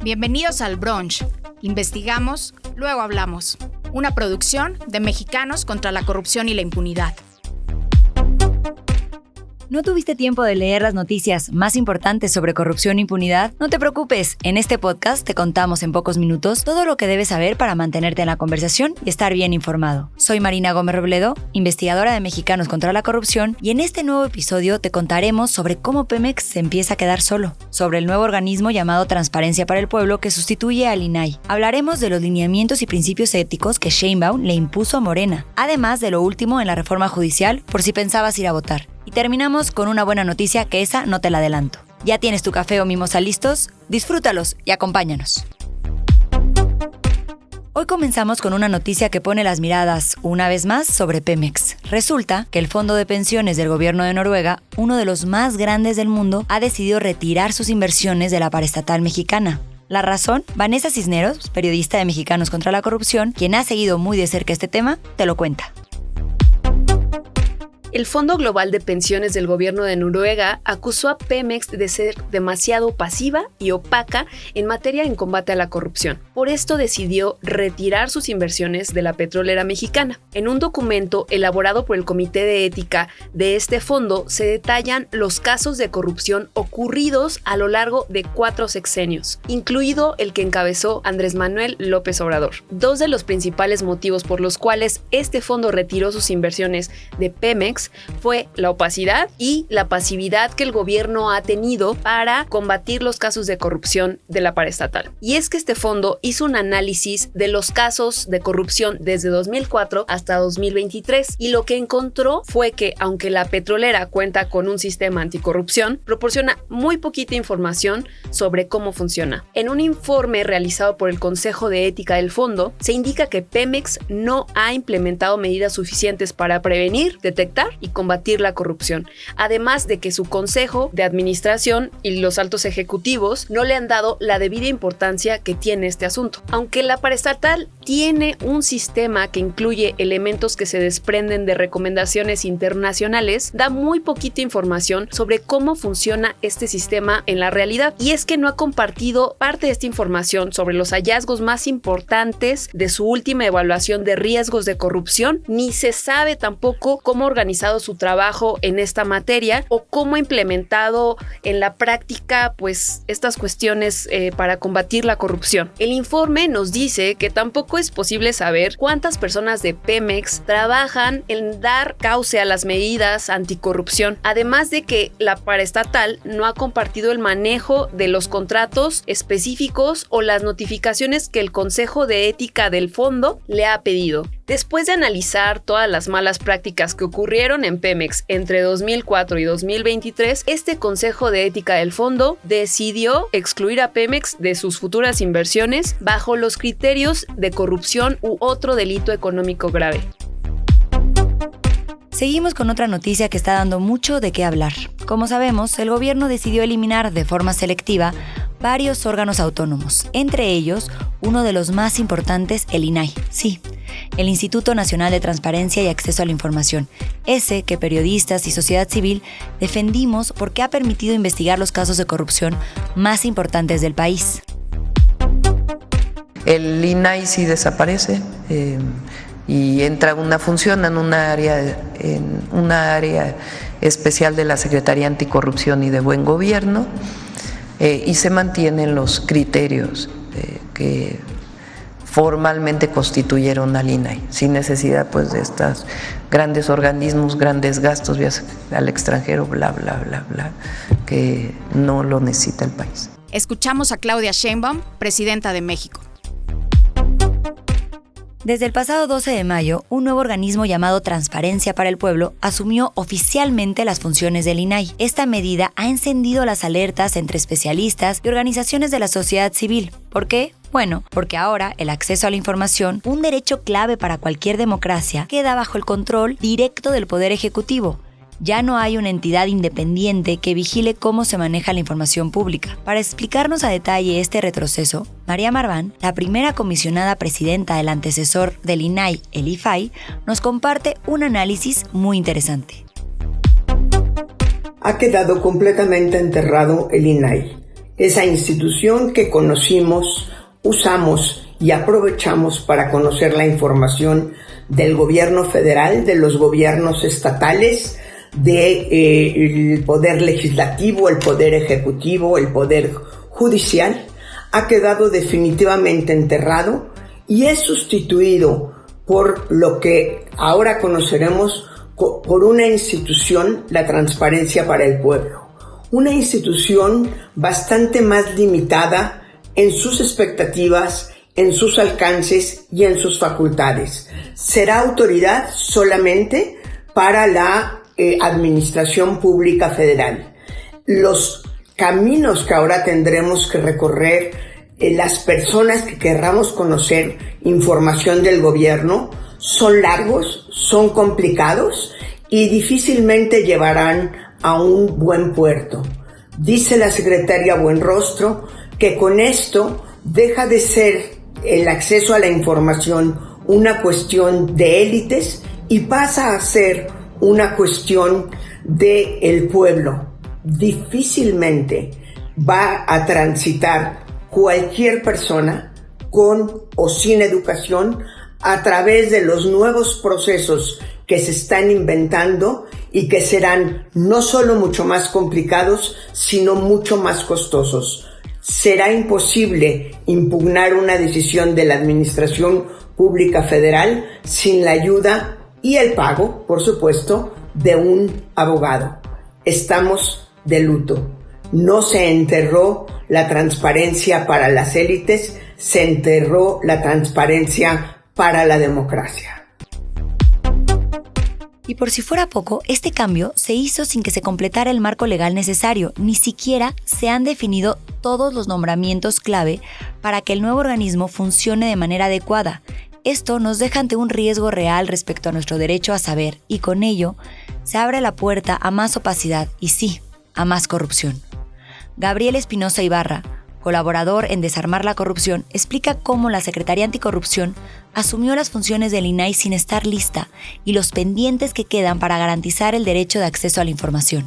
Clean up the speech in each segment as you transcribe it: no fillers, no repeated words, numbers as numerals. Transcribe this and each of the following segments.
Bienvenidos al Brunch. Investigamos, luego hablamos. Una producción de Mexicanos contra la Corrupción y la Impunidad. ¿No tuviste tiempo de leer las noticias más importantes sobre corrupción e impunidad? No te preocupes, en este podcast te contamos en pocos minutos todo lo que debes saber para mantenerte en la conversación y estar bien informado. Soy Marina Gómez Robledo, investigadora de Mexicanos contra la Corrupción, y en este nuevo episodio te contaremos sobre cómo Pemex se empieza a quedar solo, sobre el nuevo organismo llamado Transparencia para el Pueblo que sustituye al INAI. Hablaremos de los lineamientos y principios éticos que Sheinbaum le impuso a Morena, además de lo último en la reforma judicial por si pensabas ir a votar. Y terminamos con una buena noticia que esa no te la adelanto. ¿Ya tienes tu café o mimosa listos? Disfrútalos y acompáñanos. Hoy comenzamos con una noticia que pone las miradas, una vez más, sobre Pemex. Resulta que el fondo de pensiones del gobierno de Noruega, uno de los más grandes del mundo, ha decidido retirar sus inversiones de la paraestatal mexicana. ¿La razón? Vanessa Cisneros, periodista de Mexicanos contra la Corrupción, quien ha seguido muy de cerca este tema, te lo cuenta. El Fondo Global de Pensiones del gobierno de Noruega acusó a Pemex de ser demasiado pasiva y opaca en materia en combate a la corrupción. Por esto decidió retirar sus inversiones de la petrolera mexicana. En un documento elaborado por el Comité de Ética de este fondo se detallan los casos de corrupción ocurridos a lo largo de 4 sexenios, incluido el que encabezó Andrés Manuel López Obrador. Dos de los principales motivos por los cuales este fondo retiró sus inversiones de Pemex fue la opacidad y la pasividad que el gobierno ha tenido para combatir los casos de corrupción de la paraestatal. Y es que este fondo hizo un análisis de los casos de corrupción desde 2004 hasta 2023 y lo que encontró fue que aunque la petrolera cuenta con un sistema anticorrupción, proporciona muy poquita información sobre cómo funciona. En un informe realizado por el Consejo de Ética del fondo, se indica que Pemex no ha implementado medidas suficientes para prevenir, detectar y combatir la corrupción, además de que su consejo de administración y los altos ejecutivos no le han dado la debida importancia que tiene este asunto. Aunque la paraestatal tiene un sistema que incluye elementos que se desprenden de recomendaciones internacionales, da muy poquita información sobre cómo funciona este sistema en la realidad, y es que no ha compartido parte de esta información sobre los hallazgos más importantes de su última evaluación de riesgos de corrupción, ni se sabe tampoco cómo ha organizado su trabajo en esta materia o cómo ha implementado en la práctica estas cuestiones para combatir la corrupción. El informe nos dice que tampoco es posible saber cuántas personas de Pemex trabajan en dar cauce a las medidas anticorrupción, además de que la paraestatal no ha compartido el manejo de los contratos específicos o las notificaciones que el Consejo de Ética del fondo le ha pedido. Después de analizar todas las malas prácticas que ocurrieron en Pemex entre 2004 y 2023, este Consejo de Ética del fondo decidió excluir a Pemex de sus futuras inversiones bajo los criterios de corrupción u otro delito económico grave. Seguimos con otra noticia que está dando mucho de qué hablar. Como sabemos, el gobierno decidió eliminar de forma selectiva varios órganos autónomos, entre ellos uno de los más importantes, el INAI. Sí, el Instituto Nacional de Transparencia y Acceso a la Información, ese que periodistas y sociedad civil defendimos porque ha permitido investigar los casos de corrupción más importantes del país. El INAI sí desaparece y entra una función en una área especial de la Secretaría Anticorrupción y de Buen Gobierno, y se mantienen los criterios que formalmente constituyeron al INAI, sin necesidad de estos grandes organismos, grandes gastos, viajes al extranjero, bla, bla, bla, bla, que no lo necesita el país. Escuchamos a Claudia Sheinbaum, presidenta de México. Desde el pasado 12 de mayo, un nuevo organismo llamado Transparencia para el Pueblo asumió oficialmente las funciones del INAI. Esta medida ha encendido las alertas entre especialistas y organizaciones de la sociedad civil. ¿Por qué? Bueno, porque ahora el acceso a la información, un derecho clave para cualquier democracia, queda bajo el control directo del Poder Ejecutivo. Ya no hay una entidad independiente que vigile cómo se maneja la información pública. Para explicarnos a detalle este retroceso, María Marván, la primera comisionada presidenta del antecesor del INAI, el IFAI, nos comparte un análisis muy interesante. Ha quedado completamente enterrado el INAI. esa institución que conocimos, usamos y aprovechamos para conocer la información del gobierno federal, de los gobiernos estatales, del poder legislativo, el poder ejecutivo, el poder judicial, ha quedado definitivamente enterrado y es sustituido por lo que ahora conoceremos por una institución, la Transparencia para el Pueblo. Una institución bastante más limitada en sus expectativas, en sus alcances y en sus facultades. Será autoridad solamente para la Administración Pública Federal. Los caminos que ahora tendremos que recorrer, las personas que querramos conocer información del gobierno, son largos, son complicados y difícilmente llevarán a un buen puerto. Dice la secretaria Buenrostro que con esto deja de ser el acceso a la información una cuestión de élites y pasa a ser una cuestión del pueblo. Difícilmente va a transitar cualquier persona con o sin educación a través de los nuevos procesos que se están inventando y que serán no solo mucho más complicados, sino mucho más costosos. Será imposible impugnar una decisión de la Administración Pública Federal sin la ayuda y el pago, por supuesto, de un abogado. Estamos de luto. No se enterró la transparencia para las élites, se enterró la transparencia para la democracia. Y por si fuera poco, este cambio se hizo sin que se completara el marco legal necesario, ni siquiera se han definido todos los nombramientos clave para que el nuevo organismo funcione de manera adecuada. Esto nos deja ante un riesgo real respecto a nuestro derecho a saber, y con ello se abre la puerta a más opacidad y sí, a más corrupción. Gabriel Espinosa Ibarra, colaborador en Desarmar la Corrupción, explica cómo la Secretaría Anticorrupción asumió las funciones del INAI sin estar lista y los pendientes que quedan para garantizar el derecho de acceso a la información.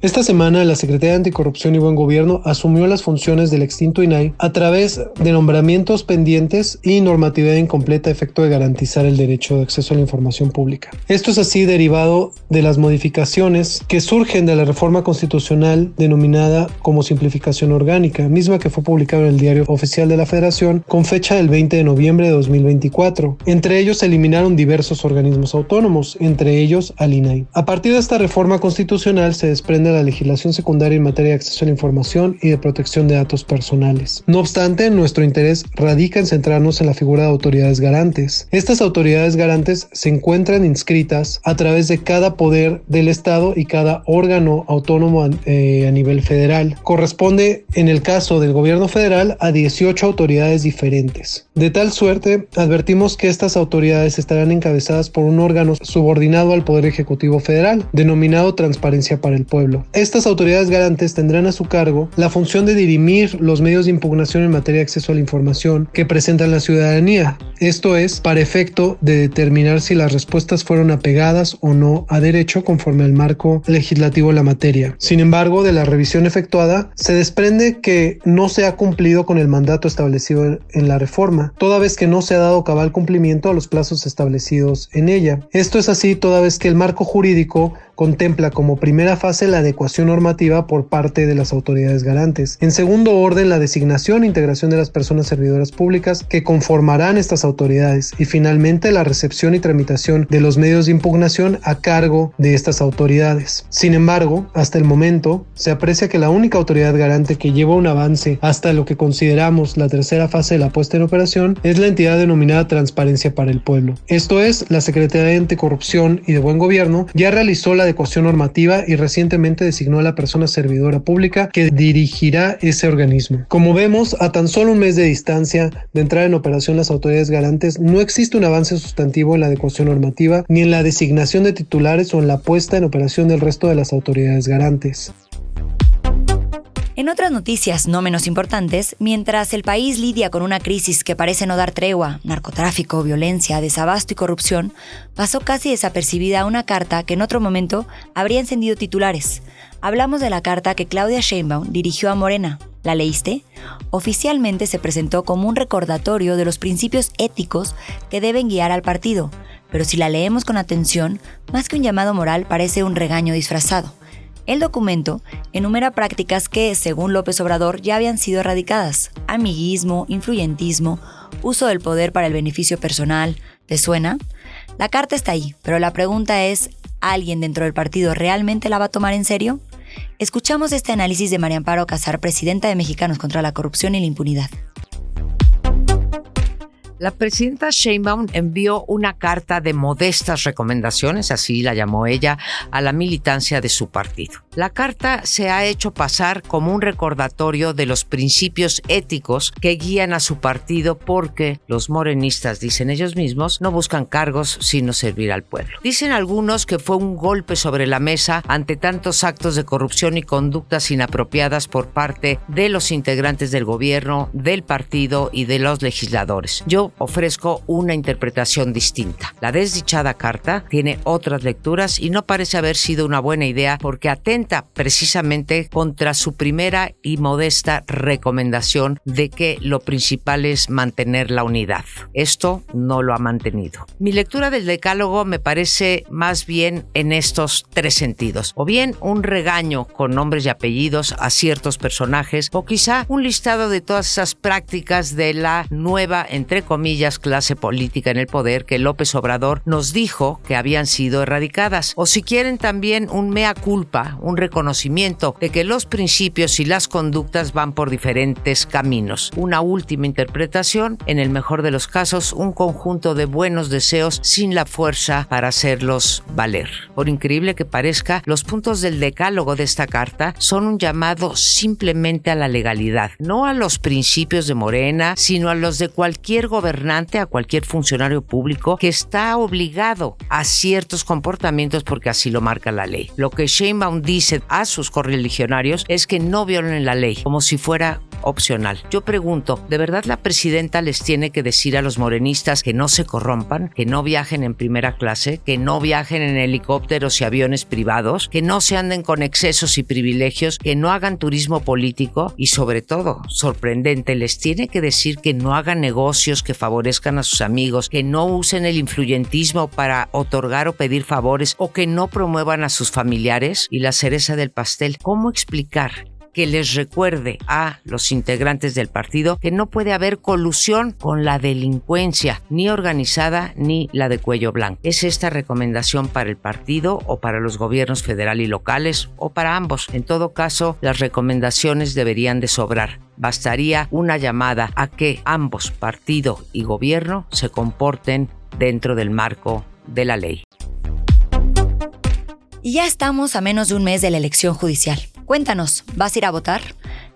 Esta semana, la Secretaría de Anticorrupción y Buen Gobierno asumió las funciones del extinto INAI a través de nombramientos pendientes y normatividad incompleta a efecto de garantizar el derecho de acceso a la información pública. Esto es así derivado de las modificaciones que surgen de la reforma constitucional denominada como simplificación orgánica, misma que fue publicada en el Diario Oficial de la Federación con fecha del 20 de noviembre de 2024. Entre ellos se eliminaron diversos organismos autónomos, entre ellos al INAI. A partir de esta reforma constitucional se desprende la legislación secundaria en materia de acceso a la información y de protección de datos personales. No obstante, nuestro interés radica en centrarnos en la figura de autoridades garantes. Estas autoridades garantes se encuentran inscritas a través de cada poder del Estado y cada órgano autónomo a nivel federal. Corresponde, en el caso del gobierno federal, a 18 autoridades diferentes. De tal suerte, advertimos que estas autoridades estarán encabezadas por un órgano subordinado al Poder Ejecutivo Federal, denominado Transparencia para el Pueblo. Estas autoridades garantes tendrán a su cargo la función de dirimir los medios de impugnación en materia de acceso a la información que presentan la ciudadanía. Esto es, para efecto de determinar si las respuestas fueron apegadas o no a derecho conforme al marco legislativo de la materia. Sin embargo, de la revisión efectuada, se desprende que no se ha cumplido con el mandato establecido en la reforma, toda vez que no se ha dado cabal cumplimiento a los plazos establecidos en ella. Esto es así toda vez que el marco jurídico contempla como primera fase la adecuación normativa por parte de las autoridades garantes. En segundo orden, la designación e integración de las personas servidoras públicas que conformarán estas autoridades. Y finalmente, la recepción y tramitación de los medios de impugnación a cargo de estas autoridades. Sin embargo, hasta el momento, se aprecia que la única autoridad garante que lleva un avance hasta lo que consideramos la tercera fase de la puesta en operación es la entidad denominada Transparencia para el Pueblo. Esto es, la Secretaría de Anticorrupción y de Buen Gobierno ya realizó la adecuación normativa y recientemente designó a la persona servidora pública que dirigirá ese organismo. Como vemos, a tan solo un mes de distancia de entrar en operación las autoridades garantes, no existe un avance sustantivo en la adecuación normativa, ni en la designación de titulares o en la puesta en operación del resto de las autoridades garantes. En otras noticias no menos importantes, mientras el país lidia con una crisis que parece no dar tregua, narcotráfico, violencia, desabasto y corrupción, pasó casi desapercibida una carta que en otro momento habría encendido titulares. Hablamos de la carta que Claudia Sheinbaum dirigió a Morena. ¿La leíste? Oficialmente se presentó como un recordatorio de los principios éticos que deben guiar al partido, pero si la leemos con atención, más que un llamado moral parece un regaño disfrazado. El documento enumera prácticas que, según López Obrador, ya habían sido erradicadas: amiguismo, influyentismo, uso del poder para el beneficio personal. ¿Te suena? La carta está ahí, pero la pregunta es, ¿alguien dentro del partido realmente la va a tomar en serio? Escuchamos este análisis de María Amparo Casar, presidenta de Mexicanos contra la Corrupción y la Impunidad. La presidenta Sheinbaum envió una carta de modestas recomendaciones, así la llamó ella, a la militancia de su partido. La carta se ha hecho pasar como un recordatorio de los principios éticos que guían a su partido porque los morenistas, dicen ellos mismos, no buscan cargos sino servir al pueblo. Dicen algunos que fue un golpe sobre la mesa ante tantos actos de corrupción y conductas inapropiadas por parte de los integrantes del gobierno, del partido y de los legisladores. Yo ofrezco una interpretación distinta. La desdichada carta tiene otras lecturas y no parece haber sido una buena idea porque atenta precisamente contra su primera y modesta recomendación de que lo principal es mantener la unidad. Esto no lo ha mantenido. Mi lectura del decálogo me parece más bien en estos tres sentidos. O bien un regaño con nombres y apellidos a ciertos personajes, o quizá un listado de todas esas prácticas de la nueva, entre comillas, clase política en el poder que López Obrador nos dijo que habían sido erradicadas. O si quieren también un mea culpa, un reconocimiento de que los principios y las conductas van por diferentes caminos. Una última interpretación, en el mejor de los casos, un conjunto de buenos deseos sin la fuerza para hacerlos valer. Por increíble que parezca, los puntos del decálogo de esta carta son un llamado simplemente a la legalidad, no a los principios de Morena, sino a los de cualquier gobernante, a cualquier funcionario público que está obligado a ciertos comportamientos porque así lo marca la ley. Lo que Sheinbaum dice a sus correligionarios es que no violen la ley, como si fuera opcional. Yo pregunto, ¿de verdad la presidenta les tiene que decir a los morenistas que no se corrompan, que no viajen en primera clase, que no viajen en helicópteros y aviones privados, que no se anden con excesos y privilegios, que no hagan turismo político y, sobre todo, sorprendente, les tiene que decir que no hagan negocios que favorezcan a sus amigos, que no usen el influyentismo para otorgar o pedir favores o que no promuevan a sus familiares? Y la cereza del pastel, ¿cómo explicar que les recuerde a los integrantes del partido que no puede haber colusión con la delincuencia, ni organizada ni la de cuello blanco? ¿Es esta recomendación para el partido o para los gobiernos federal y locales o para ambos? En todo caso, las recomendaciones deberían de sobrar. Bastaría una llamada a que ambos, partido y gobierno, se comporten dentro del marco de la ley. Y ya estamos a menos de un mes de la elección judicial. Cuéntanos, ¿vas a ir a votar?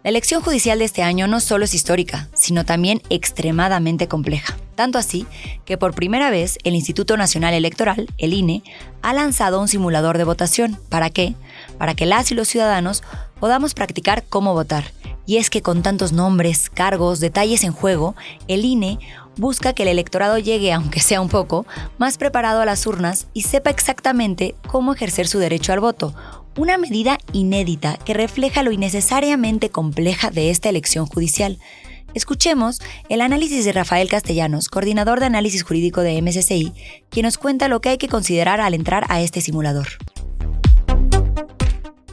La elección judicial de este año no solo es histórica, sino también extremadamente compleja. Tanto así que por primera vez el Instituto Nacional Electoral, el INE, ha lanzado un simulador de votación. ¿Para qué? Para que las y los ciudadanos podamos practicar cómo votar. Y es que con tantos nombres, cargos, detalles en juego, el INE busca que el electorado llegue, aunque sea un poco, más preparado a las urnas y sepa exactamente cómo ejercer su derecho al voto. Una medida inédita que refleja lo innecesariamente compleja de esta elección judicial. Escuchemos el análisis de Rafael Castellanos, coordinador de análisis jurídico de MSCI, quien nos cuenta lo que hay que considerar al entrar a este simulador.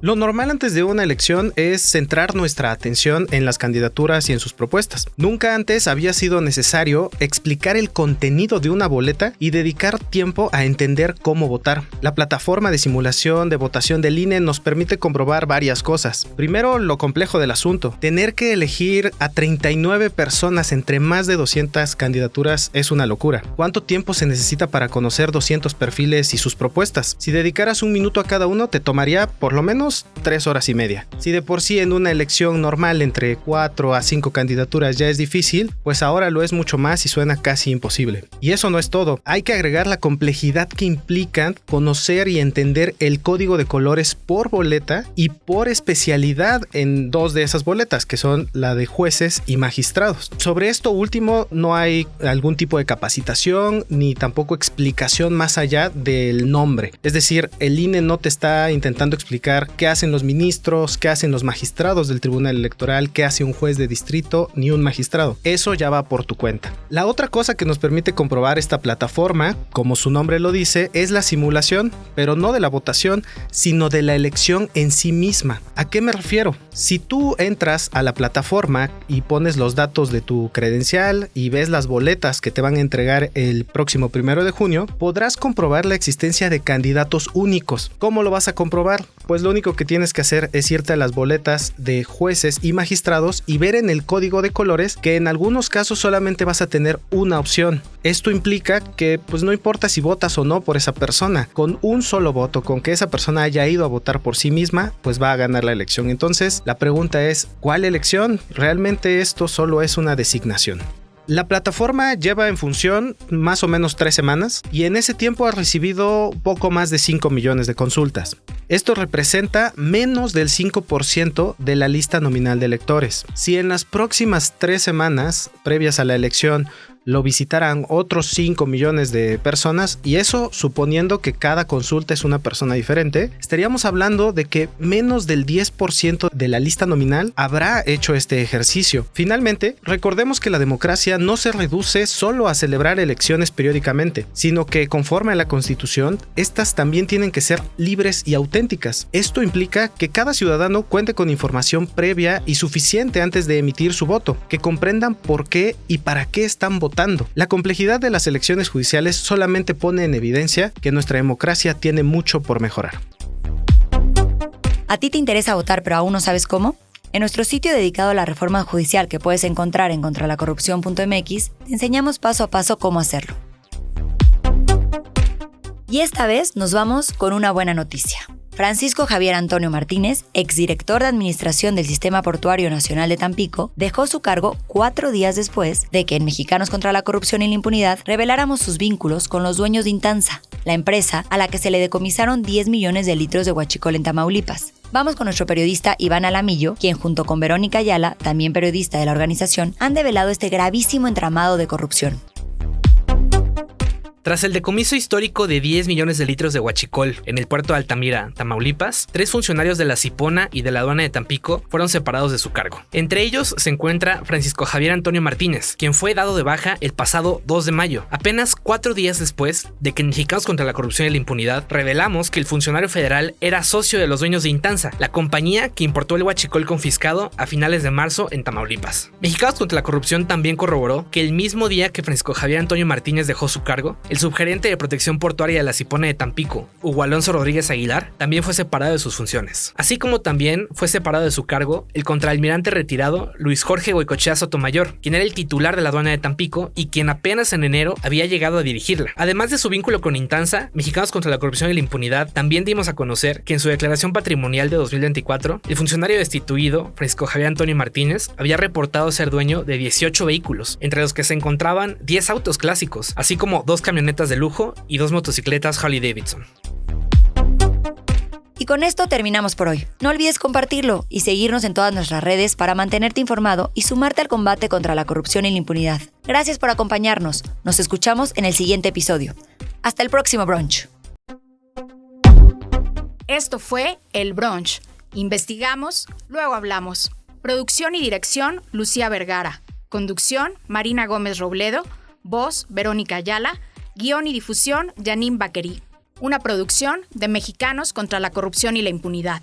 Lo normal antes de una elección es centrar nuestra atención en las candidaturas y en sus propuestas. Nunca antes había sido necesario explicar el contenido de una boleta y dedicar tiempo a entender cómo votar. La plataforma de simulación de votación del INE nos permite comprobar varias cosas. Primero, lo complejo del asunto. Tener que elegir a 39 personas entre más de 200 candidaturas es una locura. ¿Cuánto tiempo se necesita para conocer 200 perfiles y sus propuestas? Si dedicaras un minuto a cada uno, te tomaría por lo menos menos 3 horas y media. Si de por sí en una elección normal entre 4 a 5 candidaturas ya es difícil, pues ahora lo es mucho más y suena casi imposible. Y eso no es todo, hay que agregar la complejidad que implica conocer y entender el código de colores por boleta y por especialidad en 2 de esas boletas, que son la de jueces y magistrados. Sobre esto último no hay algún tipo de capacitación ni tampoco explicación más allá del nombre. Es decir, el INE no te está intentando explicar qué hacen los ministros, qué hacen los magistrados del Tribunal Electoral, qué hace un juez de distrito ni un magistrado. Eso ya va por tu cuenta. La otra cosa que nos permite comprobar esta plataforma, como su nombre lo dice, es la simulación, pero no de la votación, sino de la elección en sí misma. ¿A qué me refiero? Si tú entras a la plataforma y pones los datos de tu credencial y ves las boletas que te van a entregar el próximo 1 de junio, podrás comprobar la existencia de candidatos únicos. ¿Cómo lo vas a comprobar? Pues lo único que tienes que hacer es irte a las boletas de jueces y magistrados y ver en el código de colores que en algunos casos solamente vas a tener una opción. Esto implica que pues no importa si votas o no por esa persona, con un solo voto, con que esa persona haya ido a votar por sí misma, pues va a ganar la elección. Entonces la pregunta es, ¿cuál elección? Realmente esto solo es una designación. La plataforma lleva en función más o menos 3 semanas y en ese tiempo ha recibido poco más de 5 millones de consultas. Esto representa menos del 5% de la lista nominal de electores. Si en las próximas 3 semanas previas a la elección lo visitarán otros 5 millones de personas, y eso suponiendo que cada consulta es una persona diferente, estaríamos hablando de que menos del 10% de la lista nominal habrá hecho este ejercicio. Finalmente, recordemos que la democracia no se reduce solo a celebrar elecciones periódicamente, sino que conforme a la Constitución, estas también tienen que ser libres y auténticas. Esto implica que cada ciudadano cuente con información previa y suficiente antes de emitir su voto, que comprendan por qué y para qué están votando. La complejidad de las elecciones judiciales solamente pone en evidencia que nuestra democracia tiene mucho por mejorar. ¿A ti te interesa votar pero aún no sabes cómo? En nuestro sitio dedicado a la reforma judicial que puedes encontrar en contralacorrupción.mx, te enseñamos paso a paso cómo hacerlo. Y esta vez nos vamos con una buena noticia. Francisco Javier Antonio Martínez, exdirector de Administración del Sistema Portuario Nacional de Tampico, dejó su cargo 4 días después de que en Mexicanos contra la Corrupción y la Impunidad reveláramos sus vínculos con los dueños de Intanza, la empresa a la que se le decomisaron 10 millones de litros de huachicol en Tamaulipas. Vamos con nuestro periodista Iván Alamillo, quien junto con Verónica Ayala, también periodista de la organización, han develado este gravísimo entramado de corrupción. Tras el decomiso histórico de 10 millones de litros de huachicol en el puerto de Altamira, Tamaulipas, 3 funcionarios de la Cipona y de la aduana de Tampico fueron separados de su cargo. Entre ellos se encuentra Francisco Javier Antonio Martínez, quien fue dado de baja el pasado 2 de mayo, apenas 4 días después de que en Mexicanos contra la Corrupción y la Impunidad revelamos que el funcionario federal era socio de los dueños de Intanza, la compañía que importó el huachicol confiscado a finales de marzo en Tamaulipas. Mexicanos contra la Corrupción también corroboró que el mismo día que Francisco Javier Antonio Martínez dejó su cargo, el subgerente de protección portuaria de la Cipona de Tampico, Hugo Alonso Rodríguez Aguilar, también fue separado de sus funciones. Así como también fue separado de su cargo el contraalmirante retirado Luis Jorge Goicoechea Sotomayor, quien era el titular de la aduana de Tampico y quien apenas en enero había llegado a dirigirla. Además de su vínculo con Intanza, Mexicanos contra la Corrupción y la Impunidad también dimos a conocer que en su declaración patrimonial de 2024, el funcionario destituido, Francisco Javier Antonio Martínez, había reportado ser dueño de 18 vehículos, entre los que se encontraban 10 autos clásicos, así como 2 camionetas de lujo y 2 motocicletas Harley Davidson. Y con esto terminamos por hoy. No olvides compartirlo y seguirnos en todas nuestras redes para mantenerte informado y sumarte al combate contra la corrupción y la impunidad. Gracias por acompañarnos. Nos escuchamos en el siguiente episodio. Hasta el próximo brunch. Esto fue El Brunch. Investigamos, luego hablamos. Producción y dirección, Lucía Vergara. Conducción, Marina Gómez Robledo. Voz, Verónica Ayala. Guión y difusión, Janine Baquerí. Una producción de Mexicanos contra la Corrupción y la Impunidad.